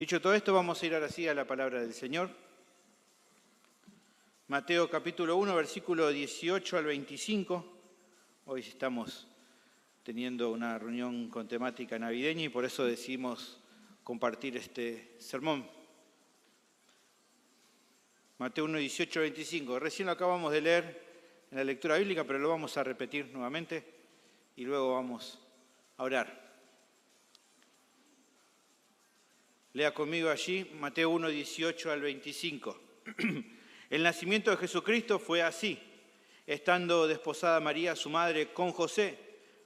Dicho todo esto, vamos a ir ahora sí a la palabra del Señor. Mateo capítulo 1, versículo 18 al 25. Hoy estamos teniendo una reunión con temática navideña y por eso decidimos compartir este sermón. Mateo 1, 18 al 25. Recién lo acabamos de leer en la lectura bíblica, pero lo vamos a repetir nuevamente y luego vamos a orar. Lea conmigo allí Mateo 1, 18 al 25. El nacimiento de Jesucristo fue así. Estando desposada María, su madre, con José,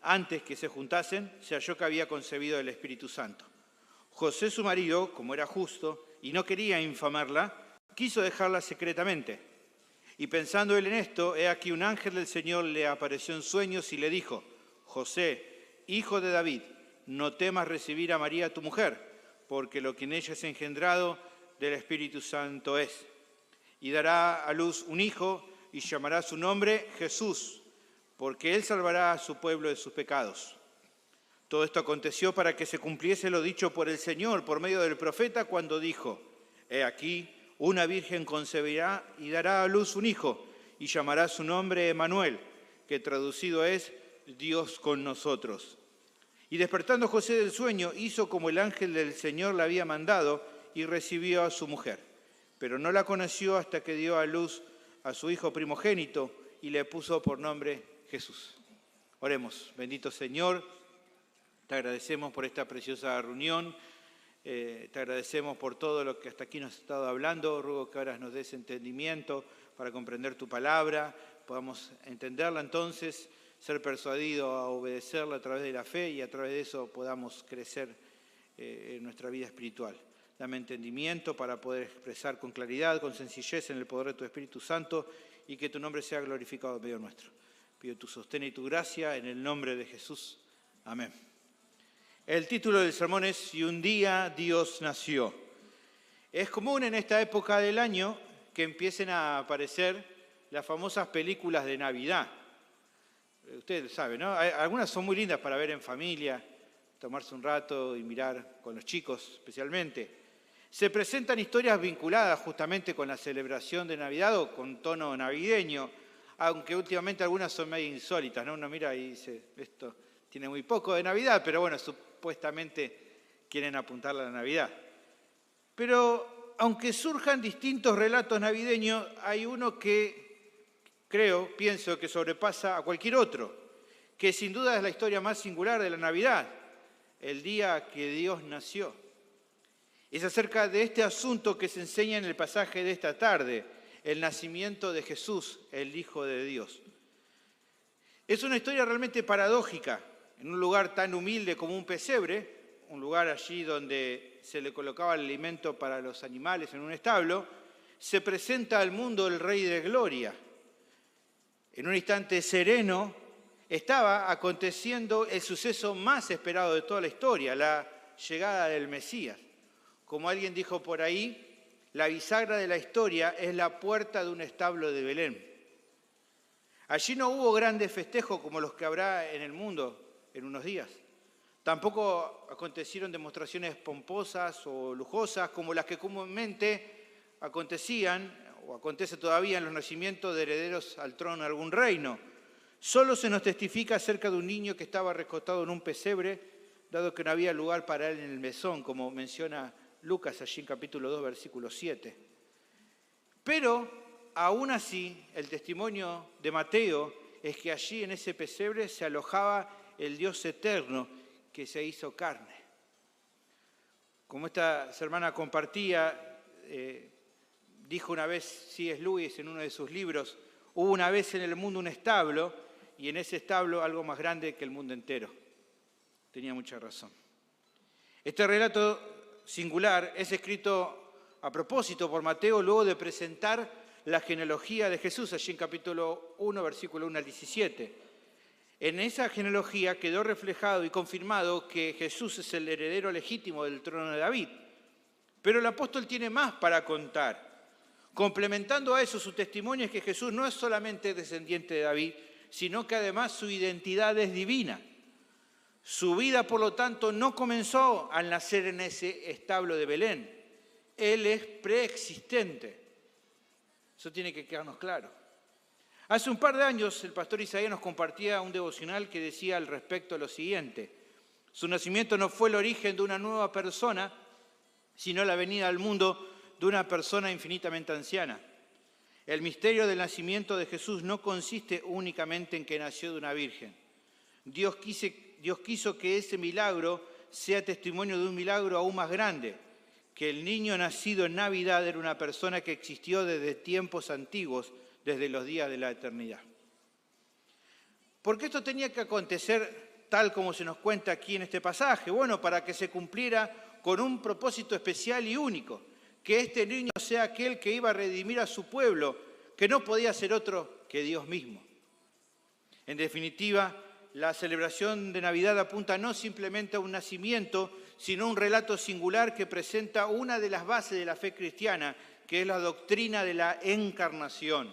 antes que se juntasen, se halló que había concebido el Espíritu Santo. José, su marido, como era justo y no quería infamarla, quiso dejarla secretamente. Y pensando él en esto, he aquí un ángel del Señor le apareció en sueños y le dijo: José, hijo de David, no temas recibir a María tu mujer, porque lo que en ella es engendrado del Espíritu Santo es. Y dará a luz un hijo y llamará su nombre Jesús, porque él salvará a su pueblo de sus pecados. Todo esto aconteció para que se cumpliese lo dicho por el Señor por medio del profeta cuando dijo: He aquí, una virgen concebirá y dará a luz un hijo y llamará su nombre Emmanuel, que traducido es Dios con nosotros. Y despertando José del sueño, hizo como el ángel del Señor le había mandado y recibió a su mujer. Pero no la conoció hasta que dio a luz a su hijo primogénito y le puso por nombre Jesús. Oremos. Bendito Señor, te agradecemos por esta preciosa reunión. Te agradecemos por todo lo que hasta aquí nos has estado hablando. Ruego que ahora nos des entendimiento para comprender tu palabra, podamos entenderla entonces, ser persuadido a obedecerla a través de la fe y a través de eso podamos crecer en nuestra vida espiritual. Dame entendimiento para poder expresar con claridad, con sencillez en el poder de tu Espíritu Santo y que tu nombre sea glorificado en medio nuestro. Pido tu sostén y tu gracia en el nombre de Jesús. Amén. El título del sermón es Si un día Dios nació. Es común en esta época del año que empiecen a aparecer las famosas películas de Navidad. Ustedes saben, ¿no? Algunas son muy lindas para ver en familia, tomarse un rato y mirar con los chicos especialmente. Se presentan historias vinculadas justamente con la celebración de Navidad o con tono navideño, aunque últimamente algunas son medio insólitas, ¿no? Uno mira y dice, esto tiene muy poco de Navidad, pero bueno, supuestamente quieren apuntarle a la Navidad. Pero aunque surjan distintos relatos navideños, hay uno que pienso que sobrepasa a cualquier otro, que sin duda es la historia más singular de la Navidad, el día que Dios nació. Es acerca de este asunto que se enseña en el pasaje de esta tarde, el nacimiento de Jesús, el Hijo de Dios. Es una historia realmente paradójica, en un lugar tan humilde como un pesebre, un lugar allí donde se le colocaba el alimento para los animales en un establo, se presenta al mundo el Rey de Gloria. En un instante sereno estaba aconteciendo el suceso más esperado de toda la historia, la llegada del Mesías. Como alguien dijo por ahí, la bisagra de la historia es la puerta de un establo de Belén. Allí no hubo grandes festejos como los que habrá en el mundo en unos días. Tampoco acontecieron demostraciones pomposas o lujosas como las que comúnmente acontecían o acontece todavía en los nacimientos de herederos al trono de algún reino. Solo se nos testifica acerca de un niño que estaba recostado en un pesebre, dado que no había lugar para él en el mesón, como menciona Lucas allí en capítulo 2, versículo 7. Pero, aún así, el testimonio de Mateo es que allí en ese pesebre se alojaba el Dios eterno que se hizo carne. Como esta hermana compartía, dijo una vez C.S. Lewis en uno de sus libros, hubo una vez en el mundo un establo y en ese establo algo más grande que el mundo entero. Tenía mucha razón. Este relato singular es escrito a propósito por Mateo luego de presentar la genealogía de Jesús, allí en capítulo 1, versículo 1 al 17. En esa genealogía quedó reflejado y confirmado que Jesús es el heredero legítimo del trono de David. Pero el apóstol tiene más para contar. Complementando a eso, su testimonio es que Jesús no es solamente descendiente de David, sino que además su identidad es divina. Su vida, por lo tanto, no comenzó al nacer en ese establo de Belén. Él es preexistente. Eso tiene que quedarnos claro. Hace un par de años el pastor Isaías nos compartía un devocional que decía al respecto lo siguiente: su nacimiento no fue el origen de una nueva persona, sino la venida al mundo de una persona infinitamente anciana. El misterio del nacimiento de Jesús no consiste únicamente en que nació de una virgen. Dios quiso que ese milagro sea testimonio de un milagro aún más grande, que el niño nacido en Navidad era una persona que existió desde tiempos antiguos, desde los días de la eternidad. ¿Por qué esto tenía que acontecer tal como se nos cuenta aquí en este pasaje? Bueno, para que se cumpliera con un propósito especial y único, que este niño sea aquel que iba a redimir a su pueblo, que no podía ser otro que Dios mismo. En definitiva, la celebración de Navidad apunta no simplemente a un nacimiento, sino a un relato singular que presenta una de las bases de la fe cristiana, que es la doctrina de la encarnación.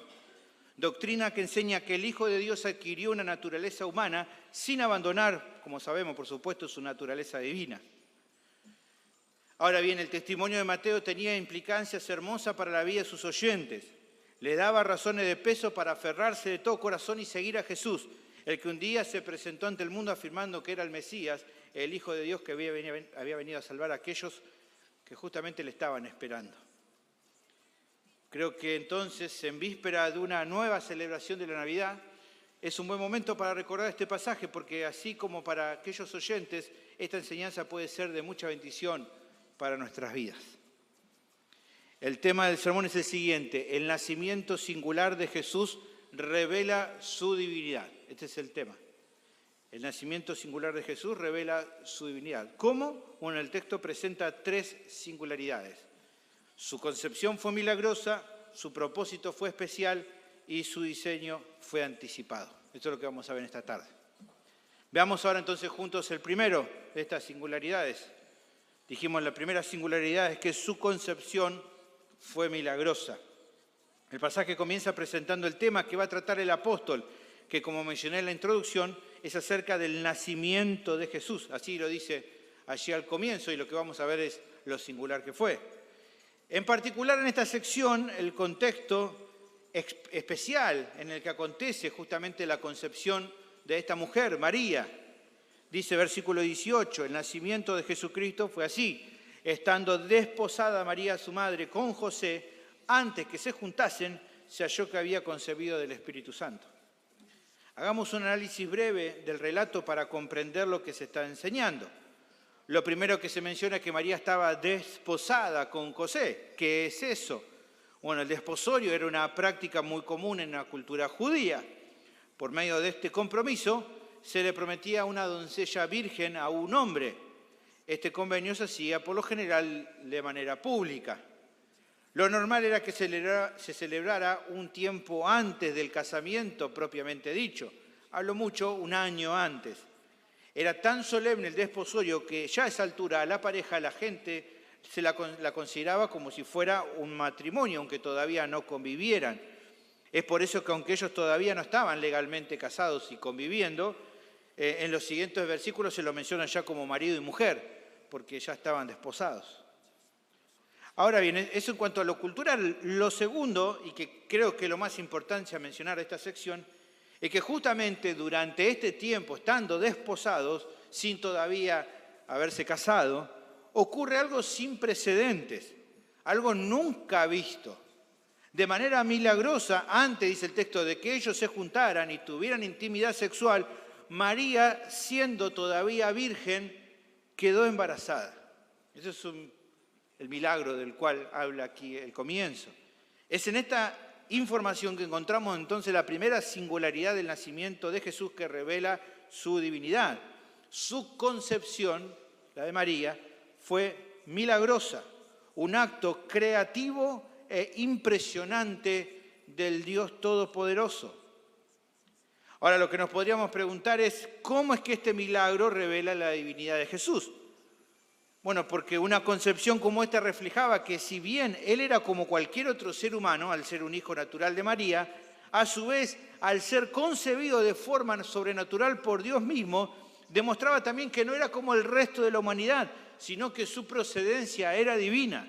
Doctrina que enseña que el Hijo de Dios adquirió una naturaleza humana sin abandonar, como sabemos, por supuesto, su naturaleza divina. Ahora bien, el testimonio de Mateo tenía implicancias hermosas para la vida de sus oyentes. Le daba razones de peso para aferrarse de todo corazón y seguir a Jesús, el que un día se presentó ante el mundo afirmando que era el Mesías, el Hijo de Dios que había venido a salvar a aquellos que justamente le estaban esperando. Creo que entonces, en víspera de una nueva celebración de la Navidad, es un buen momento para recordar este pasaje, porque así como para aquellos oyentes, esta enseñanza puede ser de mucha bendición para nuestras vidas. El tema del sermón es el siguiente: el nacimiento singular de Jesús revela su divinidad. Este es el tema. El nacimiento singular de Jesús revela su divinidad. ¿Cómo? Bueno, el texto presenta 3 singularidades. Su concepción fue milagrosa, su propósito fue especial y su diseño fue anticipado. Esto es lo que vamos a ver esta tarde. Veamos ahora entonces juntos el primero de estas singularidades. Dijimos, la primera singularidad es que su concepción fue milagrosa. El pasaje comienza presentando el tema que va a tratar el apóstol, que como mencioné en la introducción, es acerca del nacimiento de Jesús. Así lo dice allí al comienzo, y lo que vamos a ver es lo singular que fue. En particular en esta sección, el contexto especial en el que acontece justamente la concepción de esta mujer, María. Dice versículo 18, el nacimiento de Jesucristo fue así: estando desposada María, su madre, con José, antes que se juntasen, se halló que había concebido del Espíritu Santo. Hagamos un análisis breve del relato para comprender lo que se está enseñando. Lo primero que se menciona es que María estaba desposada con José. ¿Qué es eso? Bueno, el desposorio era una práctica muy común en la cultura judía. Por medio de este compromiso, se le prometía a una doncella virgen a un hombre. Este convenio se hacía por lo general de manera pública. Lo normal era que se celebrara un tiempo antes del casamiento propiamente dicho, a lo mucho un año antes. Era tan solemne el desposorio que ya a esa altura a la pareja la gente la consideraba como si fuera un matrimonio, aunque todavía no convivieran. Es por eso que aunque ellos todavía no estaban legalmente casados y conviviendo, en los siguientes versículos se lo mencionan ya como marido y mujer, porque ya estaban desposados. Ahora bien, eso en cuanto a lo cultural. Lo segundo, y que creo que lo más importante a mencionar de esta sección, es que justamente durante este tiempo, estando desposados, sin todavía haberse casado, ocurre algo sin precedentes, algo nunca visto. De manera milagrosa, antes, dice el texto, de que ellos se juntaran y tuvieran intimidad sexual, María, siendo todavía virgen, quedó embarazada. Eso es el milagro del cual habla aquí el comienzo. Es en esta información que encontramos entonces la primera singularidad del nacimiento de Jesús que revela su divinidad. Su concepción, la de María, fue milagrosa, un acto creativo e impresionante del Dios Todopoderoso. Ahora, lo que nos podríamos preguntar es, ¿cómo es que este milagro revela la divinidad de Jesús? Bueno, porque una concepción como esta reflejaba que si bien él era como cualquier otro ser humano, al ser un hijo natural de María, a su vez, al ser concebido de forma sobrenatural por Dios mismo, demostraba también que no era como el resto de la humanidad, sino que su procedencia era divina.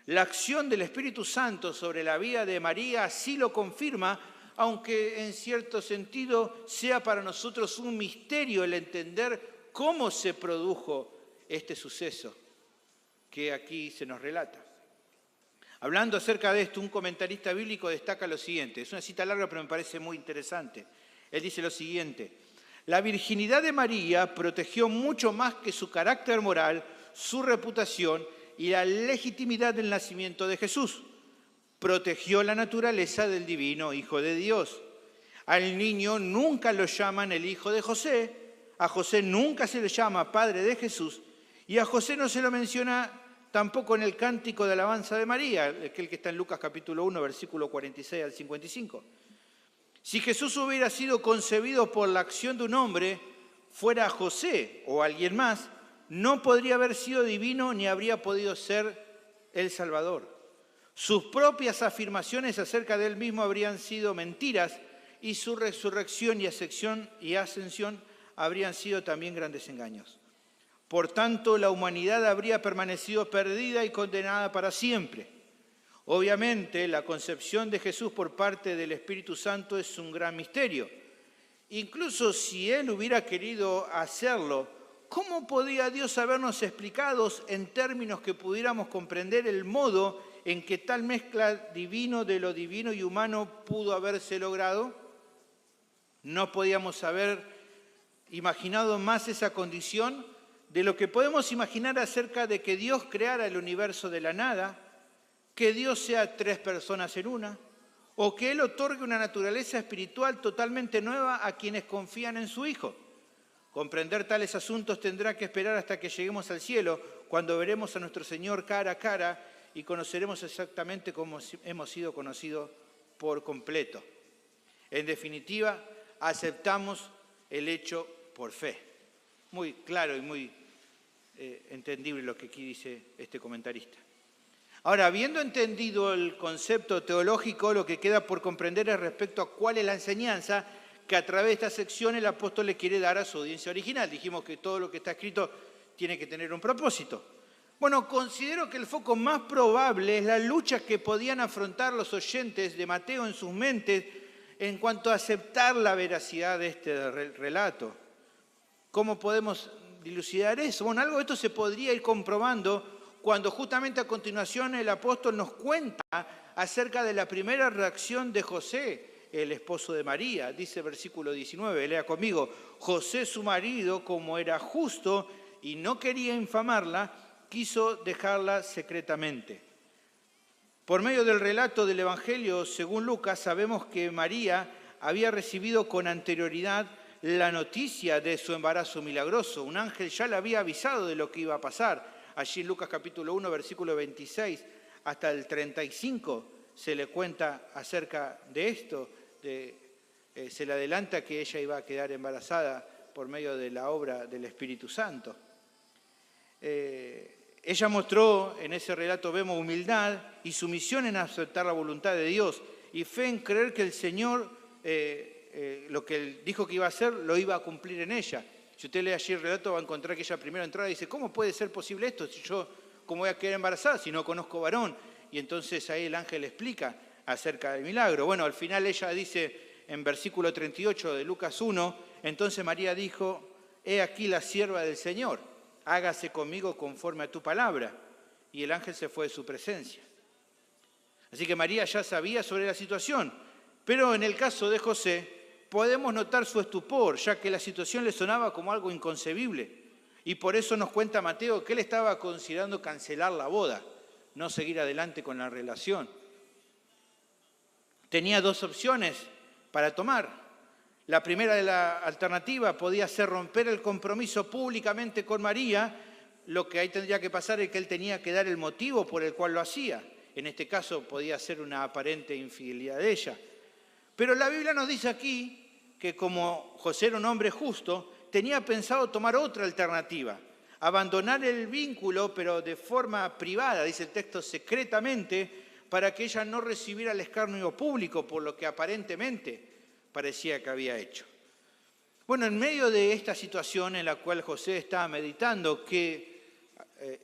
La acción del Espíritu Santo sobre la vida de María sí lo confirma, aunque en cierto sentido sea para nosotros un misterio el entender cómo se produjo este suceso que aquí se nos relata. Hablando acerca de esto, un comentarista bíblico destaca lo siguiente. Es una cita larga, pero me parece muy interesante. Él dice lo siguiente: la virginidad de María protegió mucho más que su carácter moral, su reputación y la legitimidad del nacimiento de Jesús. Protegió la naturaleza del divino Hijo de Dios. Al niño nunca lo llaman el hijo de José, a José nunca se le llama padre de Jesús, y a José no se lo menciona tampoco en el cántico de alabanza de María, aquel que está en Lucas capítulo 1, versículo 46 al 55. Si Jesús hubiera sido concebido por la acción de un hombre, fuera José o alguien más, no podría haber sido divino ni habría podido ser el Salvador. Sus propias afirmaciones acerca de él mismo habrían sido mentiras y su resurrección y ascensión habrían sido también grandes engaños. Por tanto, la humanidad habría permanecido perdida y condenada para siempre. Obviamente, la concepción de Jesús por parte del Espíritu Santo es un gran misterio. Incluso si Él hubiera querido hacerlo, ¿cómo podía Dios habernos explicado en términos que pudiéramos comprender el modo en que tal mezcla divino de lo divino y humano pudo haberse logrado? No podíamos haber imaginado más esa condición de lo que podemos imaginar acerca de que Dios creara el universo de la nada, que Dios sea tres personas en una, o que Él otorgue una naturaleza espiritual totalmente nueva a quienes confían en su Hijo. Comprender tales asuntos tendrá que esperar hasta que lleguemos al cielo, cuando veremos a nuestro Señor cara a cara y conoceremos exactamente cómo hemos sido conocidos por completo. En definitiva, aceptamos el hecho por fe. Muy claro y muy entendible lo que aquí dice este comentarista. Ahora, habiendo entendido el concepto teológico, lo que queda por comprender es respecto a cuál es la enseñanza que a través de esta sección el apóstol le quiere dar a su audiencia original. Dijimos que todo lo que está escrito tiene que tener un propósito. Bueno, considero que el foco más probable es la lucha que podían afrontar los oyentes de Mateo en sus mentes en cuanto a aceptar la veracidad de este relato. ¿Cómo podemos dilucidar eso? Bueno, algo de esto se podría ir comprobando cuando justamente a continuación el apóstol nos cuenta acerca de la primera reacción de José, el esposo de María. Dice versículo 19, lea conmigo: José su marido, como era justo y no quería infamarla, quiso dejarla secretamente. Por medio del relato del Evangelio, según Lucas, sabemos que María había recibido con anterioridad la noticia de su embarazo milagroso. Un ángel ya le había avisado de lo que iba a pasar. Allí en Lucas capítulo 1, versículo 26 hasta el 35 se le cuenta acerca de esto. Se le adelanta que ella iba a quedar embarazada por medio de la obra del Espíritu Santo. Ella mostró, en ese relato vemos humildad y sumisión en aceptar la voluntad de Dios y fe en creer que el Señor, lo que Él dijo que iba a hacer, lo iba a cumplir en ella. Si usted lee allí el relato va a encontrar que ella primero entrada y dice: ¿cómo puede ser posible esto? Si yo, ¿cómo voy a quedar embarazada si no conozco varón? Y entonces ahí el ángel explica acerca del milagro. Bueno, al final ella dice en versículo 38 de Lucas 1, entonces María dijo: he aquí la sierva del Señor, hágase conmigo conforme a tu palabra. Y el ángel se fue de su presencia. Así que María ya sabía sobre la situación, pero en el caso de José podemos notar su estupor, ya que la situación le sonaba como algo inconcebible. Y por eso nos cuenta Mateo que él estaba considerando cancelar la boda, no seguir adelante con la relación. Tenía dos opciones para tomar. La primera de la alternativa podía ser romper el compromiso públicamente con María. Lo que ahí tendría que pasar es que él tenía que dar el motivo por el cual lo hacía. En este caso podía ser una aparente infidelidad de ella. Pero la Biblia nos dice aquí que como José era un hombre justo, tenía pensado tomar otra alternativa, abandonar el vínculo, pero de forma privada, dice el texto, secretamente, para que ella no recibiera el escarnio público por lo que aparentemente parecía que había hecho. Bueno, en medio de esta situación en la cual José estaba meditando qué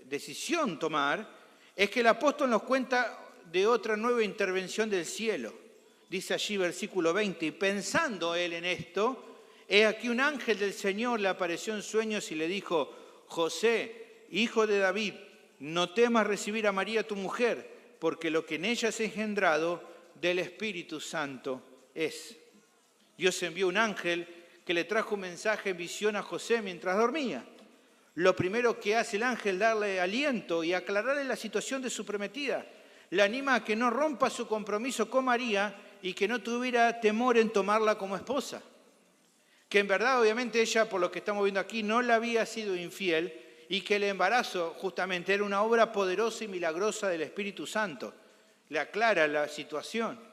decisión tomar, es que el apóstol nos cuenta de otra nueva intervención del cielo. Dice allí versículo 20, y pensando él en esto, he aquí un ángel del Señor le apareció en sueños y le dijo, José, hijo de David, no temas recibir a María tu mujer, porque lo que en ella es engendrado del Espíritu Santo es. Dios envió un ángel que le trajo un mensaje en visión a José mientras dormía. Lo primero que hace el ángel, darle aliento y aclararle la situación de su prometida. Le anima a que no rompa su compromiso con María y que no tuviera temor en tomarla como esposa. Que en verdad, obviamente, ella, por lo que estamos viendo aquí, no le había sido infiel y que el embarazo justamente era una obra poderosa y milagrosa del Espíritu Santo. Le aclara la situación.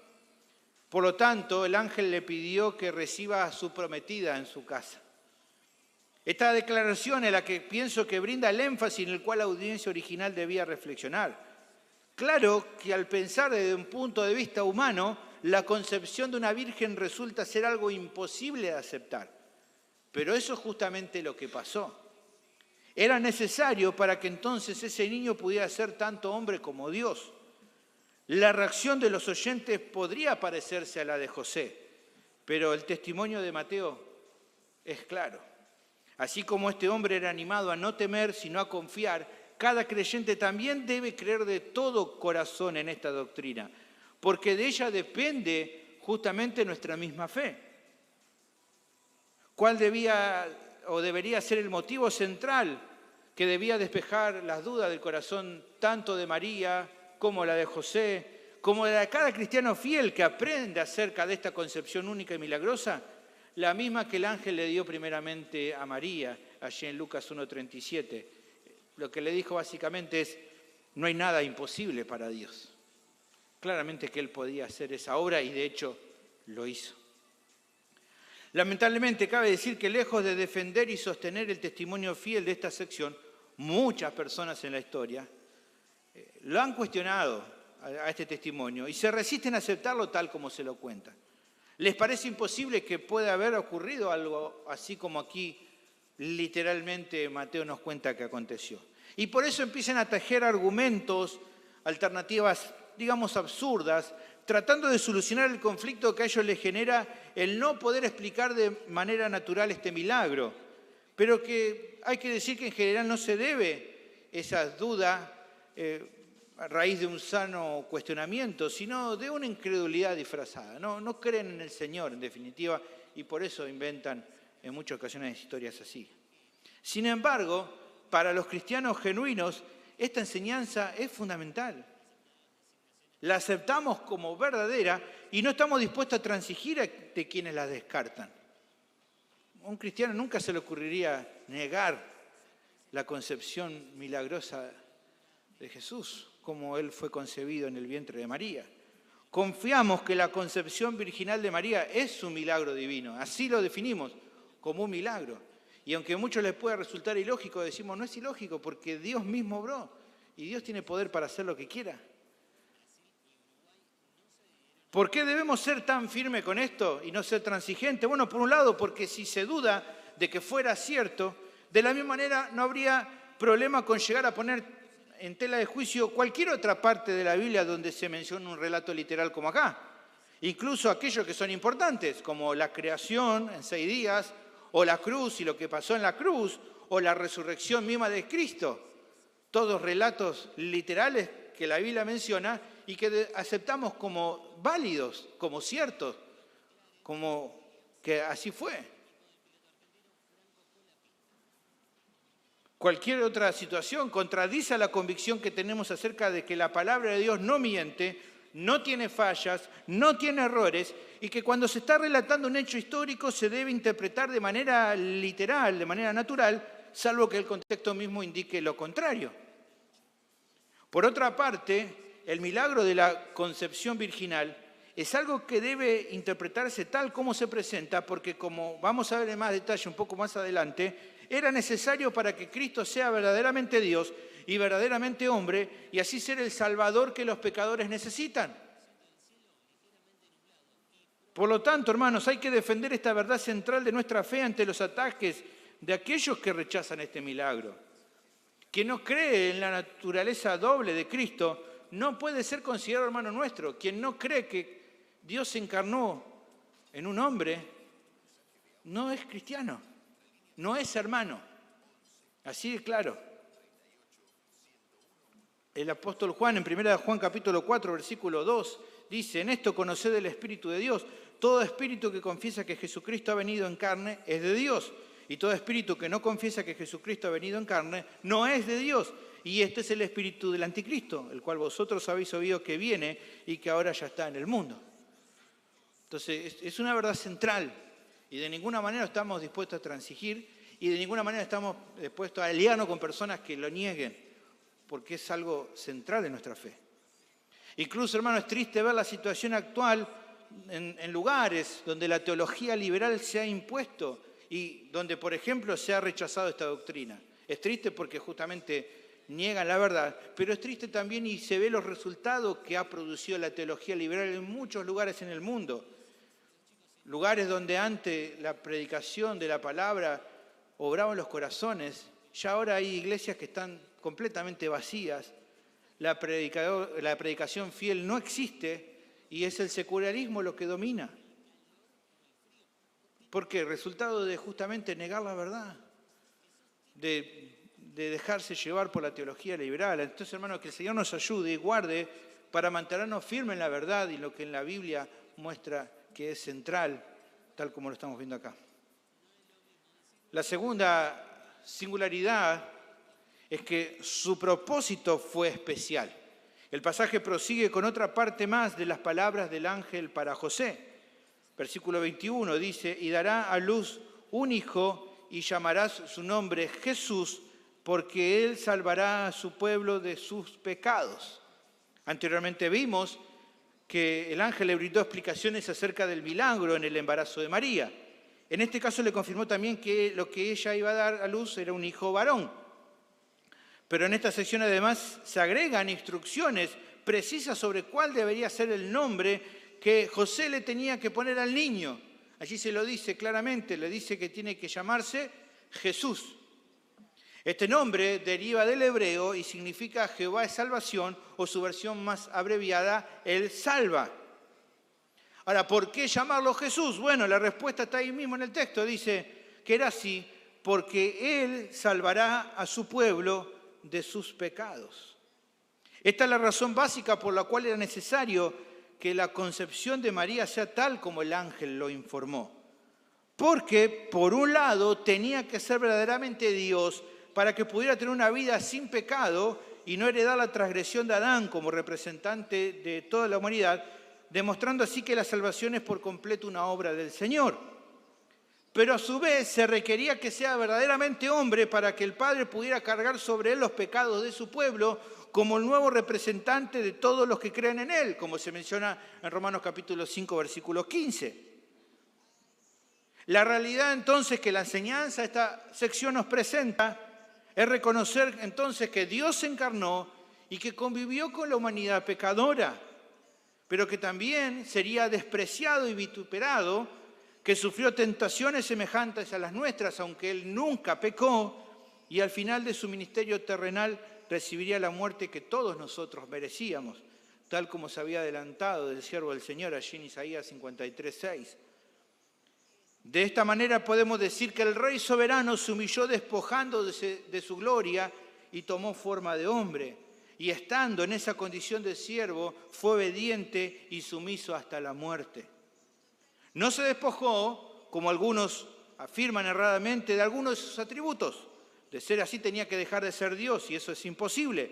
Por lo tanto, el ángel le pidió que reciba a su prometida en su casa. Esta declaración es la que pienso que brinda el énfasis en el cual la audiencia original debía reflexionar. Claro que al pensar desde un punto de vista humano, la concepción de una virgen resulta ser algo imposible de aceptar. Pero eso es justamente lo que pasó. Era necesario para que entonces ese niño pudiera ser tanto hombre como Dios. La reacción de los oyentes podría parecerse a la de José, pero el testimonio de Mateo es claro. Así como este hombre era animado a no temer, sino a confiar, cada creyente también debe creer de todo corazón en esta doctrina, porque de ella depende justamente nuestra misma fe. ¿Cuál debía o debería ser el motivo central que debía despejar las dudas del corazón tanto de María como la de José, como la de cada cristiano fiel que aprende acerca de esta concepción única y milagrosa? La misma que el ángel le dio primeramente a María, allí en Lucas 1:37. Lo que le dijo básicamente es, no hay nada imposible para Dios. Claramente que él podía hacer esa obra y de hecho lo hizo. Lamentablemente cabe decir que lejos de defender y sostener el testimonio fiel de esta sección, muchas personas en la historia lo han cuestionado a este testimonio y se resisten a aceptarlo tal como se lo cuentan. Les parece imposible que pueda haber ocurrido algo así como aquí literalmente Mateo nos cuenta que aconteció. Y por eso empiezan a tejer argumentos, alternativas, digamos, absurdas, tratando de solucionar el conflicto que a ellos les genera el no poder explicar de manera natural este milagro. Pero que hay que decir que en general no se debe esas dudas a raíz de un sano cuestionamiento, sino de una incredulidad disfrazada. No creen en el Señor, en definitiva, y por eso inventan en muchas ocasiones historias así. Sin embargo, para los cristianos genuinos, esta enseñanza es fundamental. La aceptamos como verdadera y no estamos dispuestos a transigir de quienes la descartan. A un cristiano nunca se le ocurriría negar la concepción milagrosa de Jesús, como él fue concebido en el vientre de María. Confiamos que la concepción virginal de María es un milagro divino, así lo definimos, como un milagro. Y aunque a muchos les pueda resultar ilógico, decimos, no es ilógico, porque Dios mismo obró, y Dios tiene poder para hacer lo que quiera. ¿Por qué debemos ser tan firmes con esto y no ser transigentes? Bueno, por un lado, porque si se duda de que fuera cierto, de la misma manera no habría problema con llegar a poner en tela de juicio cualquier otra parte de la Biblia donde se menciona un relato literal como acá. Incluso aquellos que son importantes, como la creación en 6 días, o la cruz y lo que pasó en la cruz, o la resurrección misma de Cristo. Todos relatos literales que la Biblia menciona y que aceptamos como válidos, como ciertos, como que así fue. Cualquier otra situación contradice la convicción que tenemos acerca de que la palabra de Dios no miente, no tiene fallas, no tiene errores, y que cuando se está relatando un hecho histórico se debe interpretar de manera literal, de manera natural, salvo que el contexto mismo indique lo contrario. Por otra parte, el milagro de la concepción virginal es algo que debe interpretarse tal como se presenta, porque como vamos a ver en más detalle un poco más adelante, era necesario para que Cristo sea verdaderamente Dios y verdaderamente hombre, y así ser el Salvador que los pecadores necesitan. Por lo tanto, hermanos, hay que defender esta verdad central de nuestra fe ante los ataques de aquellos que rechazan este milagro. Quien no cree en la naturaleza doble de Cristo no puede ser considerado hermano nuestro. Quien no cree que Dios se encarnó en un hombre no es cristiano, no es hermano. Así de claro. El apóstol Juan, en 1 Juan capítulo 4, versículo 2, dice: en esto conoced el Espíritu de Dios. Todo espíritu que confiesa que Jesucristo ha venido en carne es de Dios. Y todo espíritu que no confiesa que Jesucristo ha venido en carne no es de Dios. Y este es el espíritu del anticristo, el cual vosotros habéis oído que viene y que ahora ya está en el mundo. Entonces, es una verdad central. Y de ninguna manera estamos dispuestos a transigir y de ninguna manera estamos dispuestos a aliarnos con personas que lo nieguen, porque es algo central en nuestra fe. Incluso, hermano, es triste ver la situación actual en lugares donde la teología liberal se ha impuesto y donde, por ejemplo, se ha rechazado esta doctrina. Es triste porque justamente niegan la verdad, pero es triste también y se ve los resultados que ha producido la teología liberal en muchos lugares en el mundo. Lugares donde antes la predicación de la palabra obraba en los corazones, ya ahora hay iglesias que están completamente vacías. La predicación fiel no existe y es el secularismo lo que domina. ¿Por qué? Resultado de justamente negar la verdad, de dejarse llevar por la teología liberal. Entonces, hermanos, que el Señor nos ayude y guarde para mantenernos firmes en la verdad y lo que en la Biblia muestra que es central, tal como lo estamos viendo acá. La segunda singularidad es que su propósito fue especial. El pasaje prosigue con otra parte más de las palabras del ángel para José. Versículo 21 dice: y dará a luz un hijo y llamarás su nombre Jesús, porque él salvará a su pueblo de sus pecados. Anteriormente vimos que el ángel le brindó explicaciones acerca del milagro en el embarazo de María. En este caso le confirmó también que lo que ella iba a dar a luz era un hijo varón. Pero en esta sección además se agregan instrucciones precisas sobre cuál debería ser el nombre que José le tenía que poner al niño. Allí se lo dice claramente, le dice que tiene que llamarse Jesús. Este nombre deriva del hebreo y significa Jehová es salvación, o su versión más abreviada, Él salva. Ahora, ¿por qué llamarlo Jesús? Bueno, la respuesta está ahí mismo en el texto. Dice que era así porque Él salvará a su pueblo de sus pecados. Esta es la razón básica por la cual era necesario que la concepción de María sea tal como el ángel lo informó. Porque, por un lado, tenía que ser verdaderamente Dios para que pudiera tener una vida sin pecado y no heredar la transgresión de Adán como representante de toda la humanidad, demostrando así que la salvación es por completo una obra del Señor. Pero a su vez se requería que sea verdaderamente hombre para que el Padre pudiera cargar sobre él los pecados de su pueblo como el nuevo representante de todos los que creen en él, como se menciona en Romanos capítulo 5, versículo 15. La realidad entonces que la enseñanza de esta sección nos presenta es reconocer entonces que Dios se encarnó y que convivió con la humanidad pecadora, pero que también sería despreciado y vituperado, que sufrió tentaciones semejantes a las nuestras, aunque él nunca pecó, y al final de su ministerio terrenal recibiría la muerte que todos nosotros merecíamos, tal como se había adelantado del siervo del Señor allí en Isaías 53:6. De esta manera podemos decir que el Rey soberano se humilló despojándose de su gloria y tomó forma de hombre, y estando en esa condición de siervo fue obediente y sumiso hasta la muerte. No se despojó, como algunos afirman erradamente, de algunos de sus atributos. De ser así tenía que dejar de ser Dios, y eso es imposible,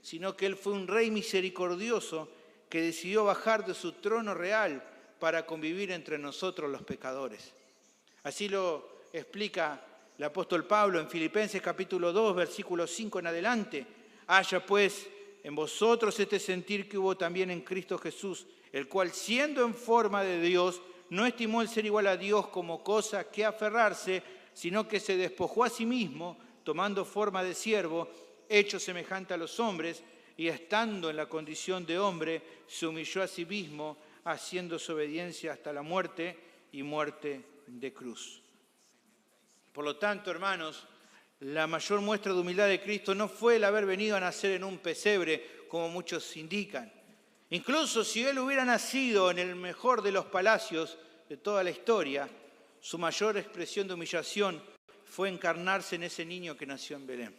sino que Él fue un Rey misericordioso que decidió bajar de su trono real para convivir entre nosotros los pecadores. Así lo explica el apóstol Pablo en Filipenses capítulo 2, versículo 5 en adelante. Haya pues en vosotros este sentir que hubo también en Cristo Jesús, el cual siendo en forma de Dios, no estimó el ser igual a Dios como cosa que aferrarse, sino que se despojó a sí mismo, tomando forma de siervo, hecho semejante a los hombres, y estando en la condición de hombre, se humilló a sí mismo, haciendo su obediencia hasta la muerte y muerte de cruz. Por lo tanto, hermanos, la mayor muestra de humildad de Cristo no fue el haber venido a nacer en un pesebre, como muchos indican. Incluso si Él hubiera nacido en el mejor de los palacios de toda la historia, su mayor expresión de humillación fue encarnarse en ese niño que nació en Belén.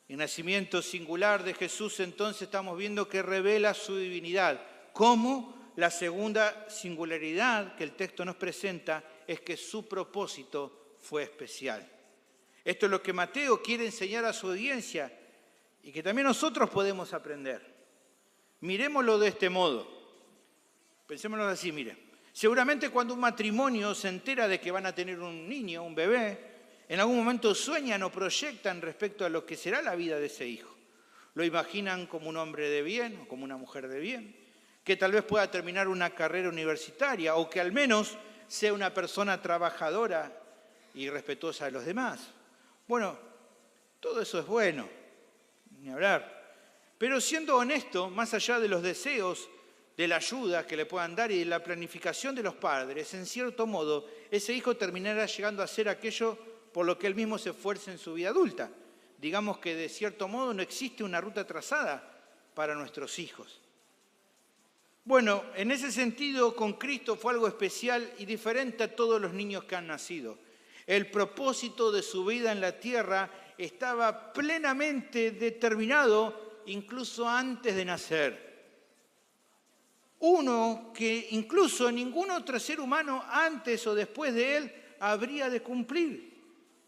El nacimiento singular de Jesús, entonces, estamos viendo que revela su divinidad. Como la segunda singularidad que el texto nos presenta es que su propósito fue especial. Esto es lo que Mateo quiere enseñar a su audiencia y que también nosotros podemos aprender. Mirémoslo de este modo. Pensémoslo así, mire. Seguramente cuando un matrimonio se entera de que van a tener un niño, un bebé, en algún momento sueñan o proyectan respecto a lo que será la vida de ese hijo. Lo imaginan como un hombre de bien o como una mujer de bien, que tal vez pueda terminar una carrera universitaria o que al menos sea una persona trabajadora y respetuosa de los demás. Bueno, todo eso es bueno, ni hablar. Pero siendo honesto, más allá de los deseos, de la ayuda que le puedan dar y de la planificación de los padres, en cierto modo, ese hijo terminará llegando a ser aquello por lo que él mismo se esfuerza en su vida adulta. Digamos que de cierto modo no existe una ruta trazada para nuestros hijos. Bueno, en ese sentido, con Cristo fue algo especial y diferente a todos los niños que han nacido. El propósito de su vida en la tierra estaba plenamente determinado incluso antes de nacer. Uno que incluso ningún otro ser humano antes o después de él habría de cumplir.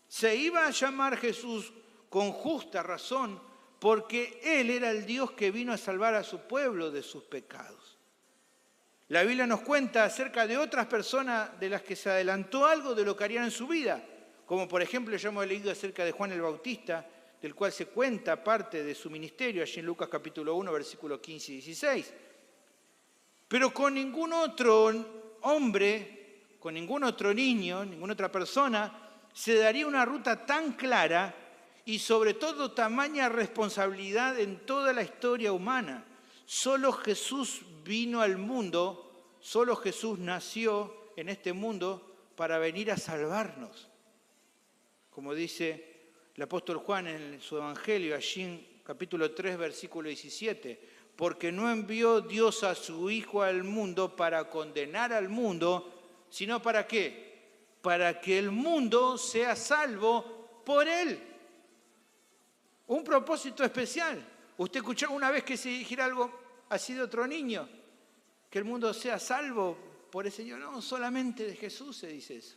Se iba a llamar Jesús con justa razón porque Él era el Dios que vino a salvar a su pueblo de sus pecados. La Biblia nos cuenta acerca de otras personas de las que se adelantó algo de lo que harían en su vida, como por ejemplo ya hemos leído acerca de Juan el Bautista, del cual se cuenta parte de su ministerio allí en Lucas capítulo 1, versículos 15 y 16. Pero con ningún otro hombre, con ningún otro niño, ninguna otra persona, se daría una ruta tan clara y sobre todo tamaña responsabilidad en toda la historia humana. Solo Jesús vino al mundo, solo Jesús nació en este mundo para venir a salvarnos. Como dice el apóstol Juan en su evangelio, allí en capítulo 3, versículo 17, porque no envió Dios a su Hijo al mundo para condenar al mundo, sino ¿para qué? Para que el mundo sea salvo por Él. Un propósito especial. ¿Usted escuchó una vez que se dijera algo así de otro niño? Que el mundo sea salvo por el Señor. No, solamente de Jesús se dice eso.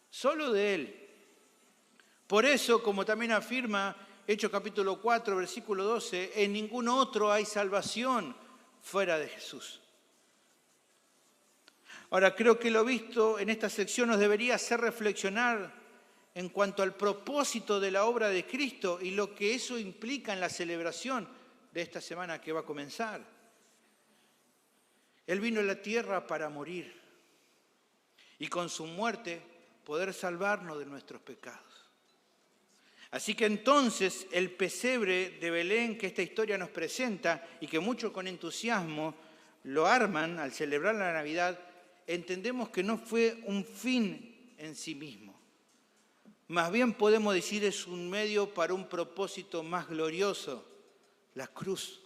Solo de Él. Por eso, como también afirma Hechos capítulo 4, versículo 12, en ningún otro hay salvación fuera de Jesús. Ahora, creo que lo visto en esta sección nos debería hacer reflexionar en cuanto al propósito de la obra de Cristo y lo que eso implica en la celebración de esta semana que va a comenzar. Él vino a la tierra para morir y con su muerte poder salvarnos de nuestros pecados. Así que entonces el pesebre de Belén que esta historia nos presenta y que muchos con entusiasmo lo arman al celebrar la Navidad, entendemos que no fue un fin en sí mismo. Más bien podemos decir es un medio para un propósito más glorioso, la cruz.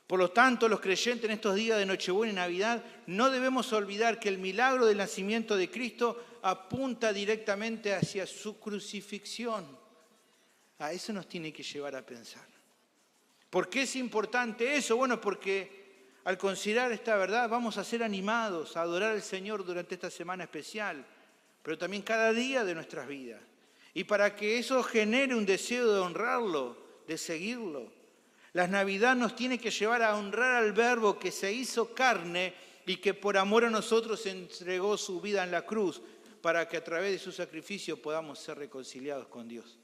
Por lo tanto, los creyentes en estos días de Nochebuena y Navidad no debemos olvidar que el milagro del nacimiento de Cristo apunta directamente hacia su crucifixión. A eso nos tiene que llevar a pensar. ¿Por qué es importante eso? Bueno, porque al considerar esta verdad vamos a ser animados a adorar al Señor durante esta semana especial, pero también cada día de nuestras vidas. Y para que eso genere un deseo de honrarlo, de seguirlo, la Navidad nos tiene que llevar a honrar al Verbo que se hizo carne y que por amor a nosotros entregó su vida en la cruz para que a través de su sacrificio podamos ser reconciliados con Dios.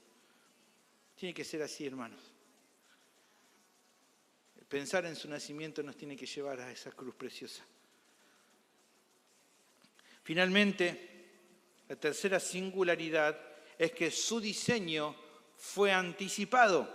Tiene que ser así, hermanos. Pensar en su nacimiento nos tiene que llevar a esa cruz preciosa. Finalmente, la tercera singularidad es que su diseño fue anticipado.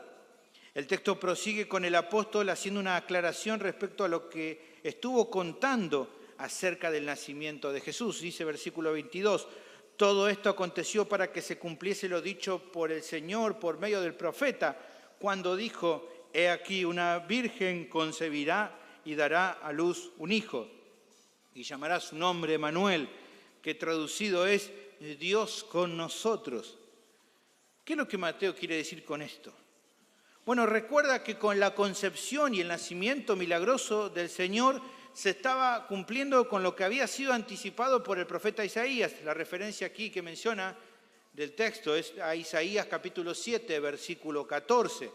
El texto prosigue con el apóstol haciendo una aclaración respecto a lo que estuvo contando acerca del nacimiento de Jesús. Dice versículo 22, todo esto aconteció para que se cumpliese lo dicho por el Señor por medio del profeta, cuando dijo, he aquí una virgen concebirá y dará a luz un hijo, y llamará su nombre Emmanuel, que traducido es Dios con nosotros. ¿Qué es lo que Mateo quiere decir con esto? Bueno, recuerda que con la concepción y el nacimiento milagroso del Señor se estaba cumpliendo con lo que había sido anticipado por el profeta Isaías. La referencia aquí que menciona del texto es a Isaías capítulo 7, versículo 14.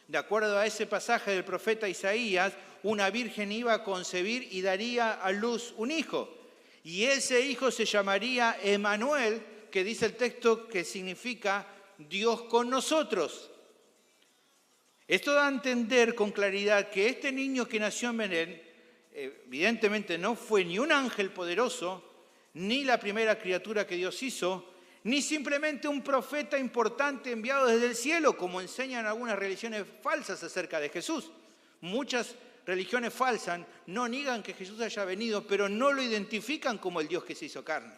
De acuerdo a ese pasaje del profeta Isaías, una virgen iba a concebir y daría a luz un hijo. Y ese hijo se llamaría Emmanuel, que dice el texto que significa Dios con nosotros. Esto da a entender con claridad que este niño que nació en Belén, evidentemente no fue ni un ángel poderoso, ni la primera criatura que Dios hizo, ni simplemente un profeta importante enviado desde el cielo, como enseñan algunas religiones falsas acerca de Jesús. Muchas religiones falsas no niegan que Jesús haya venido, pero no lo identifican como el Dios que se hizo carne.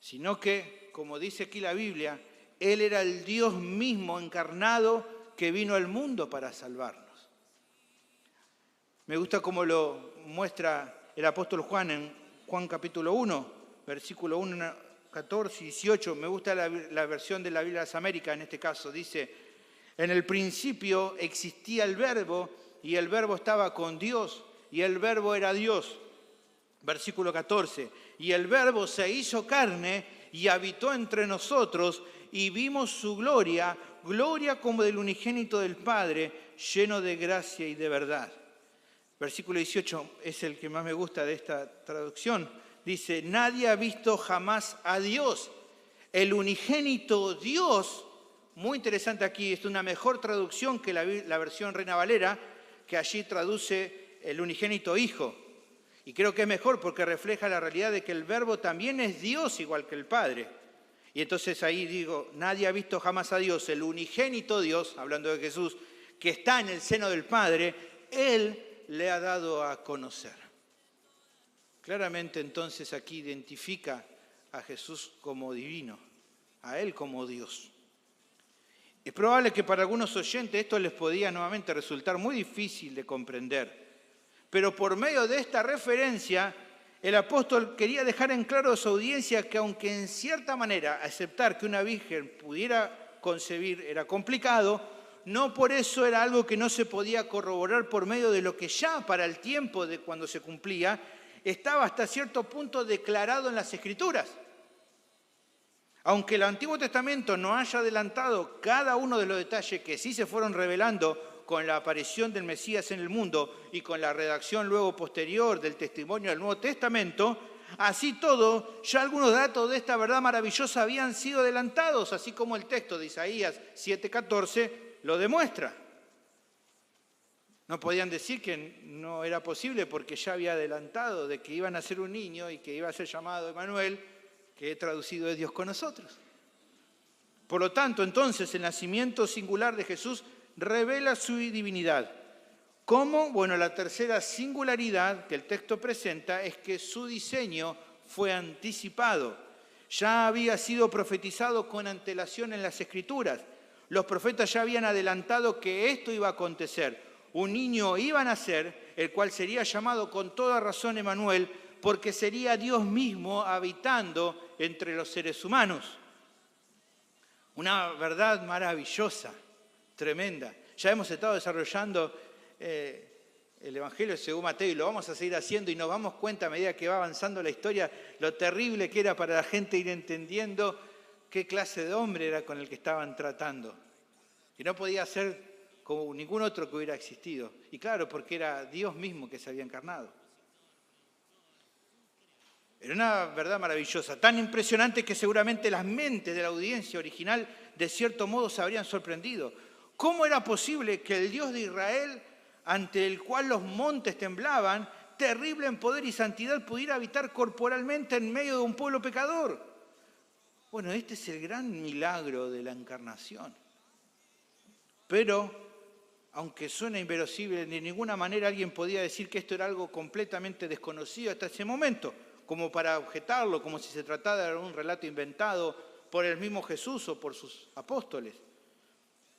Sino que, como dice aquí la Biblia, Él era el Dios mismo encarnado que vino al mundo para salvarnos. Me gusta cómo lo muestra el apóstol Juan en Juan capítulo 1, versículo 1, 14 y 18. Me gusta la versión de la Biblia de las Américas en este caso. Dice, en el principio existía el Verbo y el Verbo estaba con Dios y el Verbo era Dios. Versículo 14, y el Verbo se hizo carne y habitó entre nosotros y vimos su gloria, gloria como del unigénito del Padre, lleno de gracia y de verdad. Versículo 18 es el que más me gusta de esta traducción. Dice, nadie ha visto jamás a Dios. El unigénito Dios, muy interesante aquí, es una mejor traducción que la versión Reina Valera, que allí traduce el unigénito Hijo. Y creo que es mejor porque refleja la realidad de que el Verbo también es Dios igual que el Padre. Y entonces ahí digo, nadie ha visto jamás a Dios, el unigénito Dios, hablando de Jesús, que está en el seno del Padre, Él le ha dado a conocer. Claramente entonces aquí identifica a Jesús como divino, a Él como Dios. Es probable que para algunos oyentes esto les podía nuevamente resultar muy difícil de comprender. Pero por medio de esta referencia, el apóstol quería dejar en claro a su audiencia que aunque en cierta manera aceptar que una virgen pudiera concebir era complicado, no por eso era algo que no se podía corroborar por medio de lo que ya para el tiempo de cuando se cumplía estaba hasta cierto punto declarado en las Escrituras. Aunque el Antiguo Testamento no haya adelantado cada uno de los detalles que sí se fueron revelando con la aparición del Mesías en el mundo y con la redacción luego posterior del testimonio del Nuevo Testamento, así todo, ya algunos datos de esta verdad maravillosa habían sido adelantados, así como el texto de Isaías 7:14 lo demuestra. No podían decir que no era posible porque ya había adelantado de que iba a nacer un niño y que iba a ser llamado Emmanuel, que he traducido es Dios con nosotros. Por lo tanto, entonces, el nacimiento singular de Jesús revela su divinidad. ¿Cómo? Bueno, la tercera singularidad que el texto presenta es que su diseño fue anticipado. Ya había sido profetizado con antelación en las Escrituras. Los profetas ya habían adelantado que esto iba a acontecer. Un niño iba a nacer, el cual sería llamado con toda razón Emmanuel, porque sería Dios mismo habitando entre los seres humanos. Una verdad maravillosa, tremenda. Ya hemos estado desarrollando el Evangelio según Mateo y lo vamos a seguir haciendo y nos damos cuenta a medida que va avanzando la historia lo terrible que era para la gente ir entendiendo qué clase de hombre era con el que estaban tratando. Que no podía ser como ningún otro que hubiera existido. Y claro, porque era Dios mismo que se había encarnado. Era una verdad maravillosa, tan impresionante que seguramente las mentes de la audiencia original de cierto modo se habrían sorprendido. ¿Cómo era posible que el Dios de Israel, ante el cual los montes temblaban, terrible en poder y santidad, pudiera habitar corporalmente en medio de un pueblo pecador? Bueno, este es el gran milagro de la encarnación. Pero, aunque suena inverosímil, de ninguna manera alguien podía decir que esto era algo completamente desconocido hasta ese momento, como para objetarlo, como si se tratara de un relato inventado por el mismo Jesús o por sus apóstoles.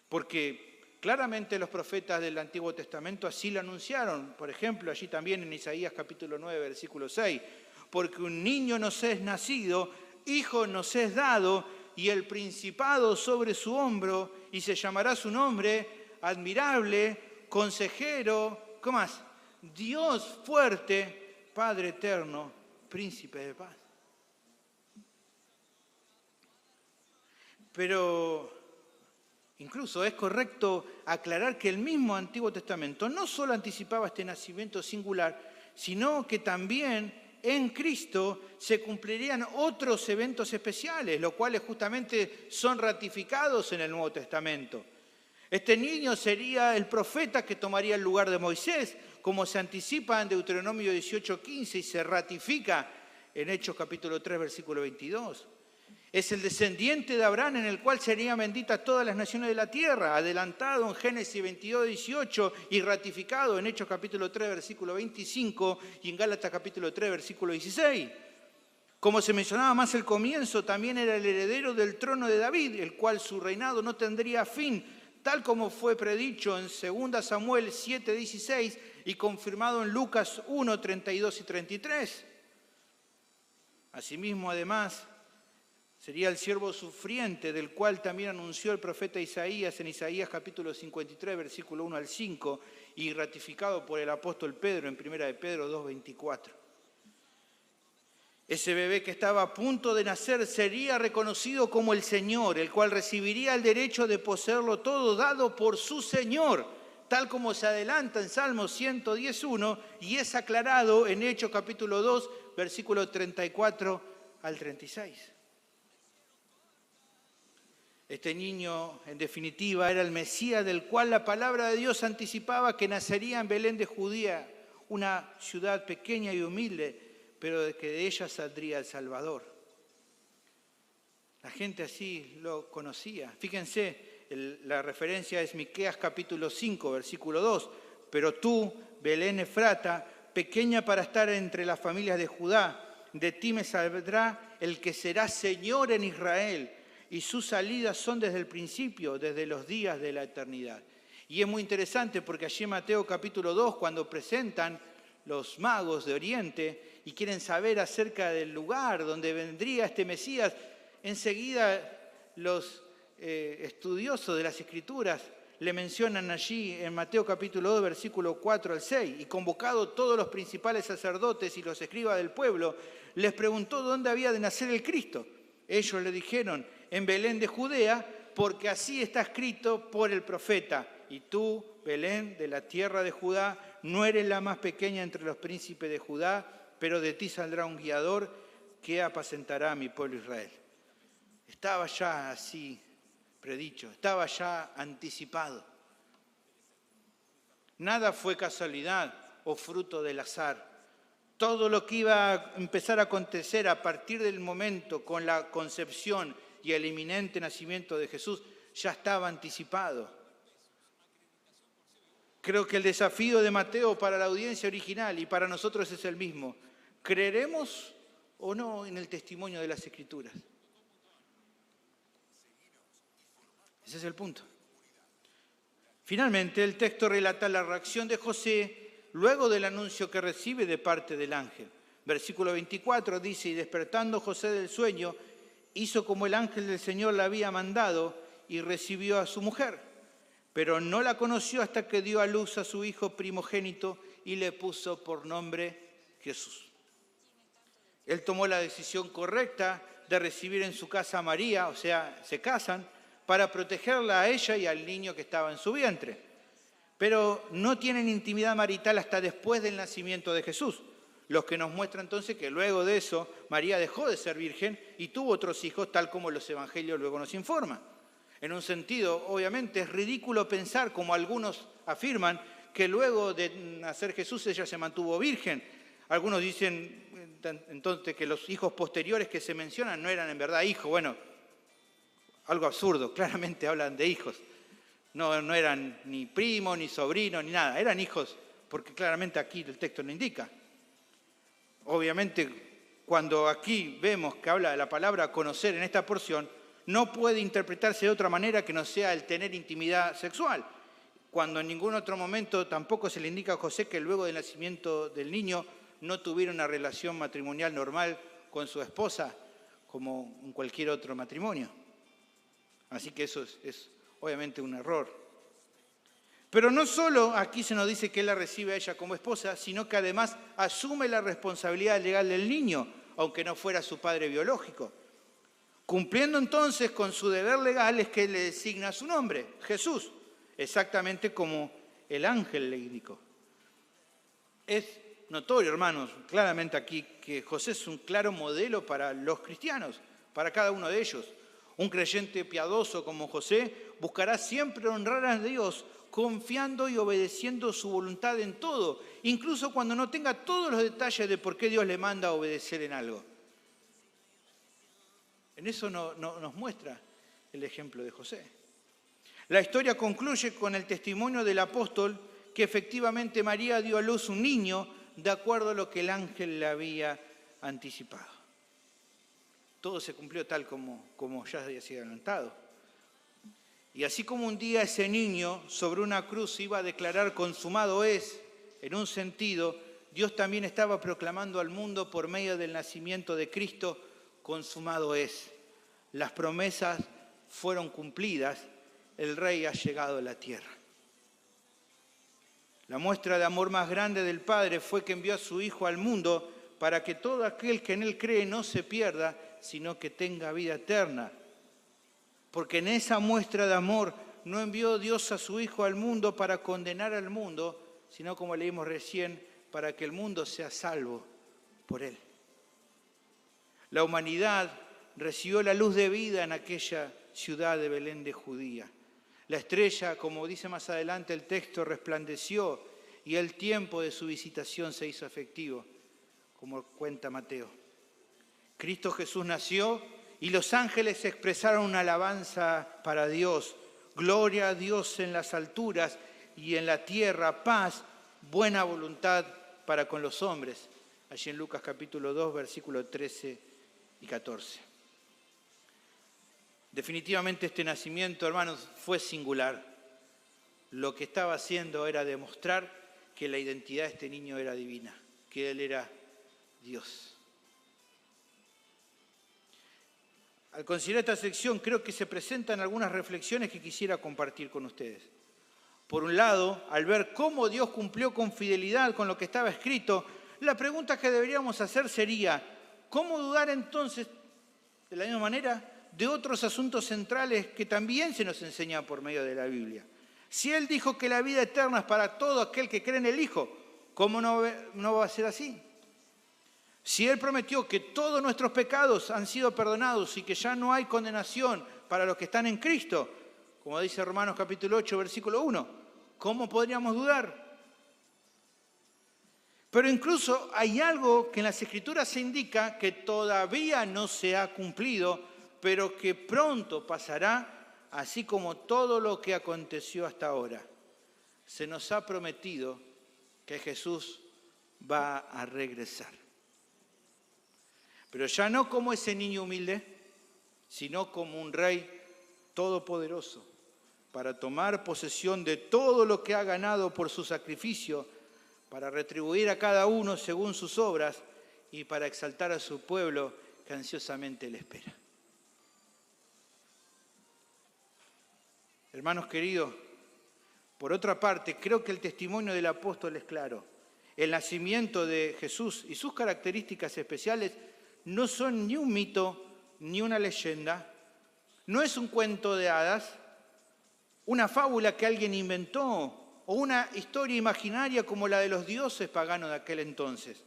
Porque claramente los profetas del Antiguo Testamento así lo anunciaron. Por ejemplo, allí también en Isaías capítulo 9, versículo 6. Porque un niño nos es nacido, hijo nos es dado, y el principado sobre su hombro, y se llamará su nombre admirable, consejero, ¿qué más? Dios fuerte, Padre eterno, príncipe de paz. Pero incluso es correcto aclarar que el mismo Antiguo Testamento no solo anticipaba este nacimiento singular, sino que también en Cristo se cumplirían otros eventos especiales, los cuales justamente son ratificados en el Nuevo Testamento. Este niño sería el profeta que tomaría el lugar de Moisés, como se anticipa en Deuteronomio 18:15 y se ratifica en Hechos capítulo 3, versículo 22. Es el descendiente de Abraham en el cual serían benditas todas las naciones de la tierra, adelantado en Génesis 22:18 y ratificado en Hechos capítulo 3, versículo 25 y en Gálatas capítulo 3, versículo 16. Como se mencionaba más al comienzo, también era el heredero del trono de David, el cual su reinado no tendría fin, tal como fue predicho en 2 Samuel 7:16 y confirmado en Lucas 1:32 y 33. Asimismo, además, sería el siervo sufriente, del cual también anunció el profeta Isaías en Isaías capítulo 53, versículo 1 al 5, y ratificado por el apóstol Pedro en 1 de Pedro 2:24. Ese bebé que estaba a punto de nacer sería reconocido como el Señor, el cual recibiría el derecho de poseerlo todo dado por su Señor, tal como se adelanta en Salmo 110:1 y es aclarado en Hechos capítulo 2, versículo 34 al 36. Este niño, en definitiva, era el Mesías del cual la palabra de Dios anticipaba que nacería en Belén de Judea, una ciudad pequeña y humilde, pero de que de ella saldría el Salvador. La gente así lo conocía. Fíjense, la referencia es Miqueas capítulo 5, versículo 2. Pero tú, Belén Efrata, pequeña para estar entre las familias de Judá, de ti me saldrá el que será Señor en Israel, y sus salidas son desde el principio, desde los días de la eternidad. Y es muy interesante porque allí en Mateo capítulo 2, cuando presentan los magos de Oriente y quieren saber acerca del lugar donde vendría este Mesías, enseguida los estudiosos de las Escrituras le mencionan allí en Mateo capítulo 2, versículo 4 al 6, y convocado todos los principales sacerdotes y los escribas del pueblo, les preguntó dónde había de nacer el Cristo. Ellos le dijeron, en Belén de Judea, porque así está escrito por el profeta. Y tú, Belén, de la tierra de Judá, no eres la más pequeña entre los príncipes de Judá, pero de ti saldrá un guiador que apacentará a mi pueblo Israel. Estaba ya así predicho, estaba ya anticipado. Nada fue casualidad o fruto del azar. Todo lo que iba a empezar a acontecer a partir del momento con la concepción y el inminente nacimiento de Jesús ya estaba anticipado. Creo que el desafío de Mateo para la audiencia original y para nosotros es el mismo. ¿Creeremos o no en el testimonio de las Escrituras? Ese es el punto. Finalmente, el texto relata la reacción de José luego del anuncio que recibe de parte del ángel. Versículo 24 dice, y despertando José del sueño, hizo como el ángel del Señor le había mandado y recibió a su mujer. Pero no la conoció hasta que dio a luz a su hijo primogénito y le puso por nombre Jesús. Él tomó la decisión correcta de recibir en su casa a María, o sea, se casan, para protegerla a ella y al niño que estaba en su vientre. Pero no tienen intimidad marital hasta después del nacimiento de Jesús, lo que nos muestra entonces que luego de eso María dejó de ser virgen y tuvo otros hijos, tal como los evangelios luego nos informan. En un sentido, obviamente, es ridículo pensar, como algunos afirman, que luego de nacer Jesús ella se mantuvo virgen. Algunos dicen entonces que los hijos posteriores que se mencionan no eran en verdad hijos. Bueno, algo absurdo, claramente hablan de hijos. No eran ni primos, ni sobrinos, ni nada. Eran hijos, porque claramente aquí el texto no indica. Obviamente, cuando aquí vemos que habla de la palabra conocer en esta porción, no puede interpretarse de otra manera que no sea el tener intimidad sexual. Cuando en ningún otro momento tampoco se le indica a José que luego del nacimiento del niño no tuviera una relación matrimonial normal con su esposa, como en cualquier otro matrimonio. Así que eso es obviamente un error. Pero no solo aquí se nos dice que él la recibe a ella como esposa, sino que además asume la responsabilidad legal del niño, aunque no fuera su padre biológico. Cumpliendo entonces con su deber legal es que le designa su nombre, Jesús, exactamente como el ángel le indicó. Es notorio, hermanos, claramente aquí que José es un claro modelo para los cristianos, para cada uno de ellos. Un creyente piadoso como José buscará siempre honrar a Dios, confiando y obedeciendo su voluntad en todo, incluso cuando no tenga todos los detalles de por qué Dios le manda a obedecer en algo. En eso nos muestra el ejemplo de José. La historia concluye con el testimonio del apóstol que efectivamente María dio a luz un niño de acuerdo a lo que el ángel le había anticipado. Todo se cumplió tal como ya había sido adelantado. Y así como un día ese niño sobre una cruz iba a declarar consumado es, en un sentido, Dios también estaba proclamando al mundo por medio del nacimiento de Cristo, consumado es. Las promesas fueron cumplidas, el Rey ha llegado a la tierra. La muestra de amor más grande del Padre fue que envió a su Hijo al mundo para que todo aquel que en Él cree no se pierda, sino que tenga vida eterna. Porque en esa muestra de amor no envió Dios a su Hijo al mundo para condenar al mundo, sino como leímos recién, para que el mundo sea salvo por Él. La humanidad recibió la luz de vida en aquella ciudad de Belén de Judía. La estrella, como dice más adelante el texto, resplandeció y el tiempo de su visitación se hizo efectivo, como cuenta Mateo. Cristo Jesús nació y los ángeles expresaron una alabanza para Dios. Gloria a Dios en las alturas y en la tierra, paz, buena voluntad para con los hombres. Allí en Lucas capítulo 2, versículos 13 y 14. Definitivamente este nacimiento, hermanos, fue singular. Lo que estaba haciendo era demostrar que la identidad de este niño era divina, que él era Dios. Al considerar esta sección, creo que se presentan algunas reflexiones que quisiera compartir con ustedes. Por un lado, al ver cómo Dios cumplió con fidelidad con lo que estaba escrito, la pregunta que deberíamos hacer sería, ¿cómo dudar entonces, de la misma manera, de otros asuntos centrales que también se nos enseñan por medio de la Biblia? Si Él dijo que la vida eterna es para todo aquel que cree en el Hijo, ¿cómo no va a ser así? Si Él prometió que todos nuestros pecados han sido perdonados y que ya no hay condenación para los que están en Cristo, como dice Romanos capítulo 8, versículo 1, ¿cómo podríamos dudar? Pero incluso hay algo que en las Escrituras se indica que todavía no se ha cumplido, pero que pronto pasará, así como todo lo que aconteció hasta ahora. Se nos ha prometido que Jesús va a regresar. Pero ya no como ese niño humilde, sino como un rey todopoderoso, para tomar posesión de todo lo que ha ganado por su sacrificio, para retribuir a cada uno según sus obras y para exaltar a su pueblo que ansiosamente le espera. Hermanos queridos, por otra parte, creo que el testimonio del apóstol es claro. El nacimiento de Jesús y sus características especiales no son ni un mito ni una leyenda, no es un cuento de hadas, una fábula que alguien inventó o una historia imaginaria como la de los dioses paganos de aquel entonces.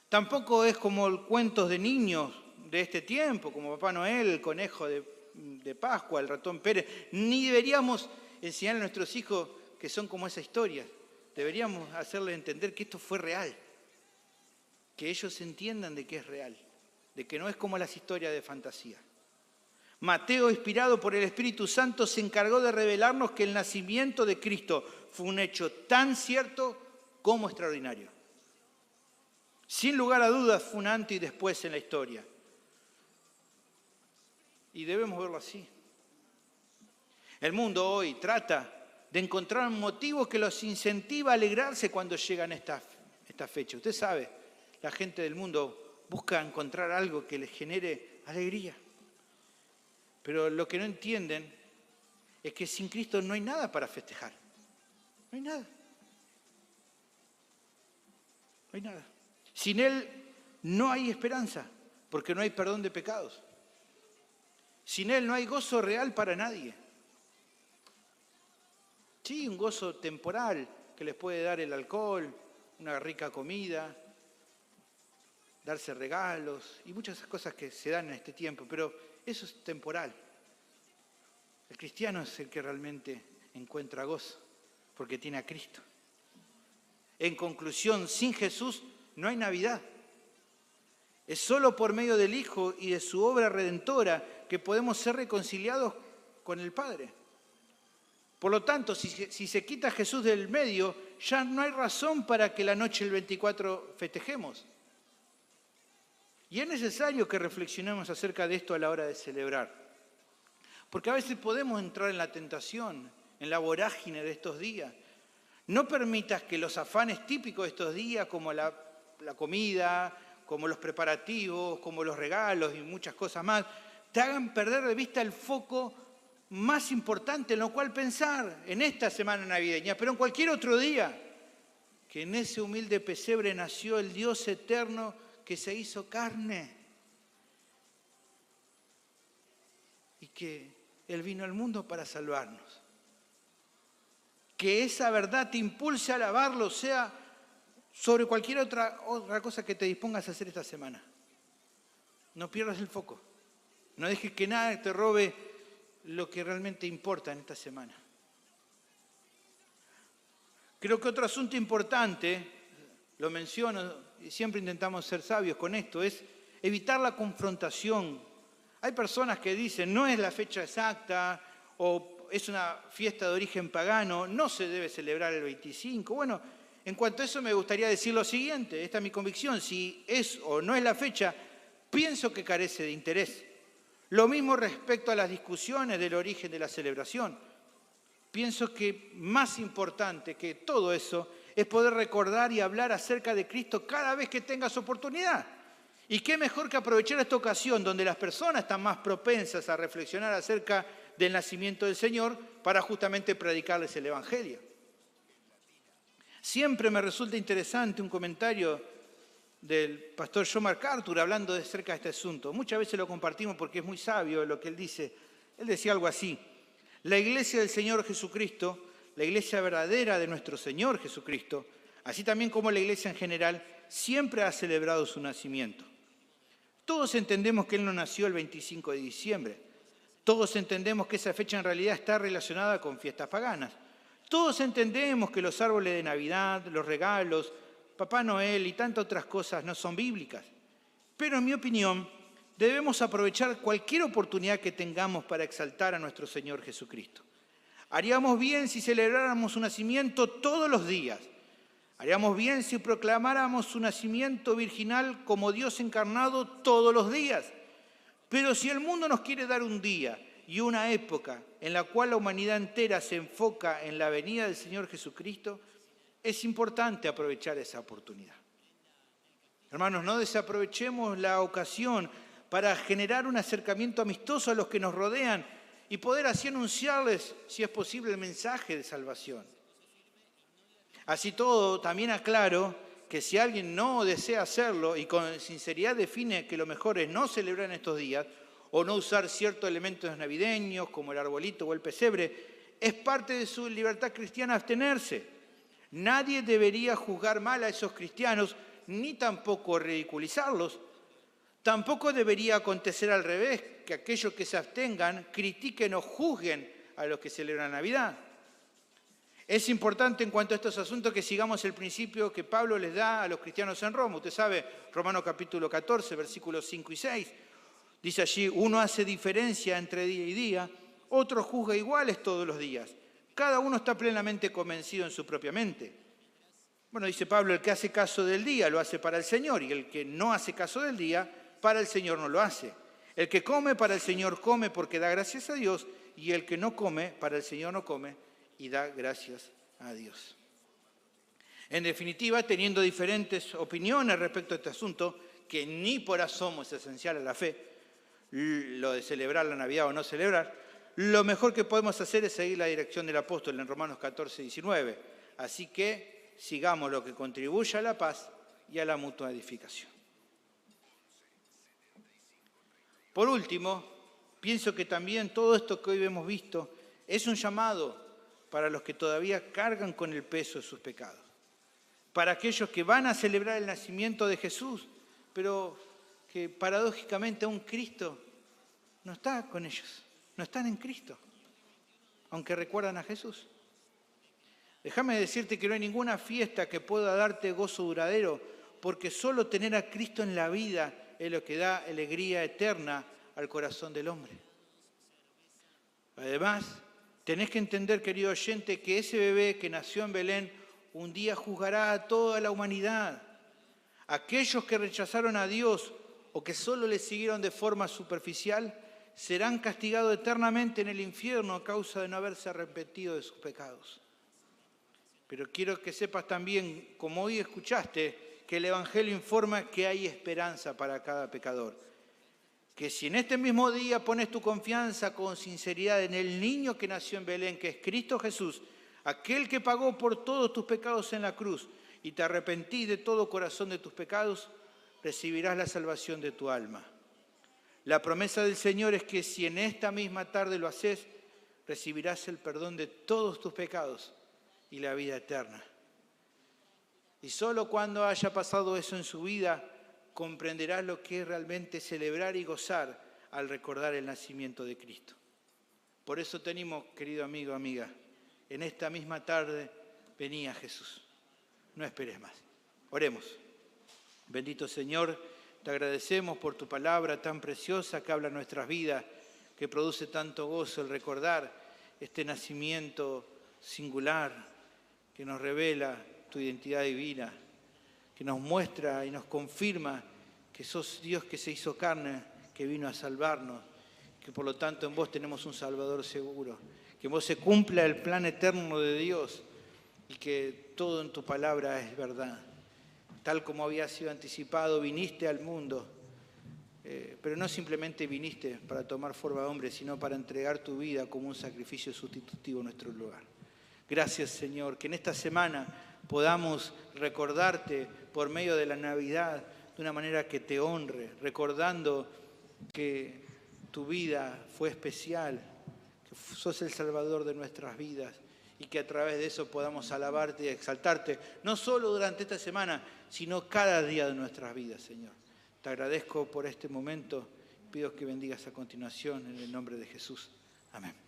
Tampoco es como cuentos de niños de este tiempo, como Papá Noel, el conejo de Pascua, el ratón Pérez. Ni deberíamos enseñar a nuestros hijos que son como esa historia. Deberíamos hacerles entender que esto fue real, que ellos entiendan de que es real, de que no es como las historias de fantasía. Mateo, inspirado por el Espíritu Santo, se encargó de revelarnos que el nacimiento de Cristo fue un hecho tan cierto como extraordinario. Sin lugar a dudas, fue un antes y después en la historia. Y debemos verlo así. El mundo hoy trata de encontrar motivos que los incentiva a alegrarse cuando llegan esta fecha. Usted sabe, la gente del mundo busca encontrar algo que les genere alegría. Pero lo que no entienden es que sin Cristo no hay nada para festejar. No hay nada. No hay nada. Sin Él no hay esperanza, porque no hay perdón de pecados. Sin Él no hay gozo real para nadie. Sí, un gozo temporal que les puede dar el alcohol, una rica comida, darse regalos y muchas cosas que se dan en este tiempo, pero eso es temporal. El cristiano es el que realmente encuentra gozo, porque tiene a Cristo. En conclusión, sin Jesús no hay Navidad. Es solo por medio del Hijo y de su obra redentora que podemos ser reconciliados con el Padre. Por lo tanto, si se quita Jesús del medio, ya no hay razón para que la noche del 24 festejemos. Y es necesario que reflexionemos acerca de esto a la hora de celebrar. Porque a veces podemos entrar en la tentación, en la vorágine de estos días. No permitas que los afanes típicos de estos días, como la comida, como los preparativos, como los regalos y muchas cosas más, te hagan perder de vista el foco más importante en lo cual pensar en esta semana navideña, pero en cualquier otro día, que en ese humilde pesebre nació el Dios eterno que se hizo carne y que Él vino al mundo para salvarnos. Que esa verdad te impulse a alabarlo, sea sobre cualquier otra cosa que te dispongas a hacer esta semana. No pierdas el foco. No dejes que nada te robe lo que realmente importa en esta semana. Creo que otro asunto importante, lo menciono, y siempre intentamos ser sabios con esto, es evitar la confrontación. Hay personas que dicen, no es la fecha exacta, o es una fiesta de origen pagano, no se debe celebrar el 25. Bueno, en cuanto a eso me gustaría decir lo siguiente, esta es mi convicción, si es o no es la fecha, pienso que carece de interés. Lo mismo respecto a las discusiones del origen de la celebración. Pienso que más importante que todo eso es poder recordar y hablar acerca de Cristo cada vez que tengas oportunidad. Y qué mejor que aprovechar esta ocasión donde las personas están más propensas a reflexionar acerca del nacimiento del Señor para justamente predicarles el Evangelio. Siempre me resulta interesante un comentario del pastor John MacArthur hablando acerca de este asunto. Muchas veces lo compartimos porque es muy sabio lo que él dice. Él decía algo así: la iglesia del Señor Jesucristo, la iglesia verdadera de nuestro Señor Jesucristo, así también como la iglesia en general, siempre ha celebrado su nacimiento. Todos entendemos que Él no nació el 25 de diciembre. Todos entendemos que esa fecha en realidad está relacionada con fiestas paganas. Todos entendemos que los árboles de Navidad, los regalos, Papá Noel y tantas otras cosas no son bíblicas. Pero en mi opinión, debemos aprovechar cualquier oportunidad que tengamos para exaltar a nuestro Señor Jesucristo. Haríamos bien si celebráramos su nacimiento todos los días. Haríamos bien si proclamáramos su nacimiento virginal como Dios encarnado todos los días. Pero si el mundo nos quiere dar un día y una época en la cual la humanidad entera se enfoca en la venida del Señor Jesucristo, es importante aprovechar esa oportunidad. Hermanos, no desaprovechemos la ocasión para generar un acercamiento amistoso a los que nos rodean y poder así anunciarles, si es posible, el mensaje de salvación. Así todo, también aclaro que si alguien no desea hacerlo y con sinceridad define que lo mejor es no celebrar en estos días o no usar ciertos elementos navideños como el arbolito o el pesebre, es parte de su libertad cristiana abstenerse. Nadie debería juzgar mal a esos cristianos ni tampoco ridiculizarlos. Tampoco debería acontecer al revés, que aquellos que se abstengan critiquen o juzguen a los que celebran Navidad. Es importante en cuanto a estos asuntos que sigamos el principio que Pablo les da a los cristianos en Roma. Usted sabe, Romanos capítulo 14, versículos 5 y 6. Dice allí, uno hace diferencia entre día y día, otro juzga iguales todos los días. Cada uno está plenamente convencido en su propia mente. Bueno, dice Pablo, el que hace caso del día lo hace para el Señor, y el que no hace caso del día, para el Señor no lo hace. El que come para el Señor come porque da gracias a Dios, y el que no come para el Señor no come y da gracias a Dios. En definitiva, teniendo diferentes opiniones respecto a este asunto, que ni por asomo es esencial a la fe, lo de celebrar la Navidad o no celebrar, lo mejor que podemos hacer es seguir la dirección del apóstol en Romanos 14, 19. Así que sigamos lo que contribuye a la paz y a la mutua edificación. Por último, pienso que también todo esto que hoy hemos visto es un llamado para los que todavía cargan con el peso de sus pecados. Para aquellos que van a celebrar el nacimiento de Jesús, pero que paradójicamente aún Cristo no está con ellos, no están en Cristo, aunque recuerdan a Jesús. Déjame decirte que no hay ninguna fiesta que pueda darte gozo duradero, porque solo tener a Cristo en la vida es lo que da alegría eterna al corazón del hombre. Además, tenés que entender, querido oyente, que ese bebé que nació en Belén un día juzgará a toda la humanidad. Aquellos que rechazaron a Dios o que solo le siguieron de forma superficial serán castigados eternamente en el infierno a causa de no haberse arrepentido de sus pecados. Pero quiero que sepas también, como hoy escuchaste, que el Evangelio informa que hay esperanza para cada pecador. Que si en este mismo día pones tu confianza con sinceridad en el niño que nació en Belén, que es Cristo Jesús, aquel que pagó por todos tus pecados en la cruz, y te arrepentís de todo corazón de tus pecados, recibirás la salvación de tu alma. La promesa del Señor es que si en esta misma tarde lo haces, recibirás el perdón de todos tus pecados y la vida eterna. Y solo cuando haya pasado eso en su vida, comprenderás lo que es realmente celebrar y gozar al recordar el nacimiento de Cristo. Por eso te animo, querido amigo, amiga, en esta misma tarde vení a Jesús. No esperes más. Oremos. Bendito Señor, te agradecemos por tu palabra tan preciosa que habla en nuestras vidas, que produce tanto gozo el recordar este nacimiento singular que nos revela tu identidad divina, que nos muestra y nos confirma que sos Dios que se hizo carne, que vino a salvarnos, que por lo tanto en vos tenemos un Salvador seguro, que en vos se cumpla el plan eterno de Dios y que todo en tu palabra es verdad. Tal como había sido anticipado, viniste al mundo, pero no simplemente viniste para tomar forma de hombre, sino para entregar tu vida como un sacrificio sustitutivo en nuestro lugar. Gracias, Señor, que en esta semana podamos recordarte por medio de la Navidad de una manera que te honre, recordando que tu vida fue especial, que sos el Salvador de nuestras vidas y que a través de eso podamos alabarte y exaltarte, no solo durante esta semana, sino cada día de nuestras vidas, Señor. Te agradezco por este momento, pido que bendigas a continuación en el nombre de Jesús. Amén.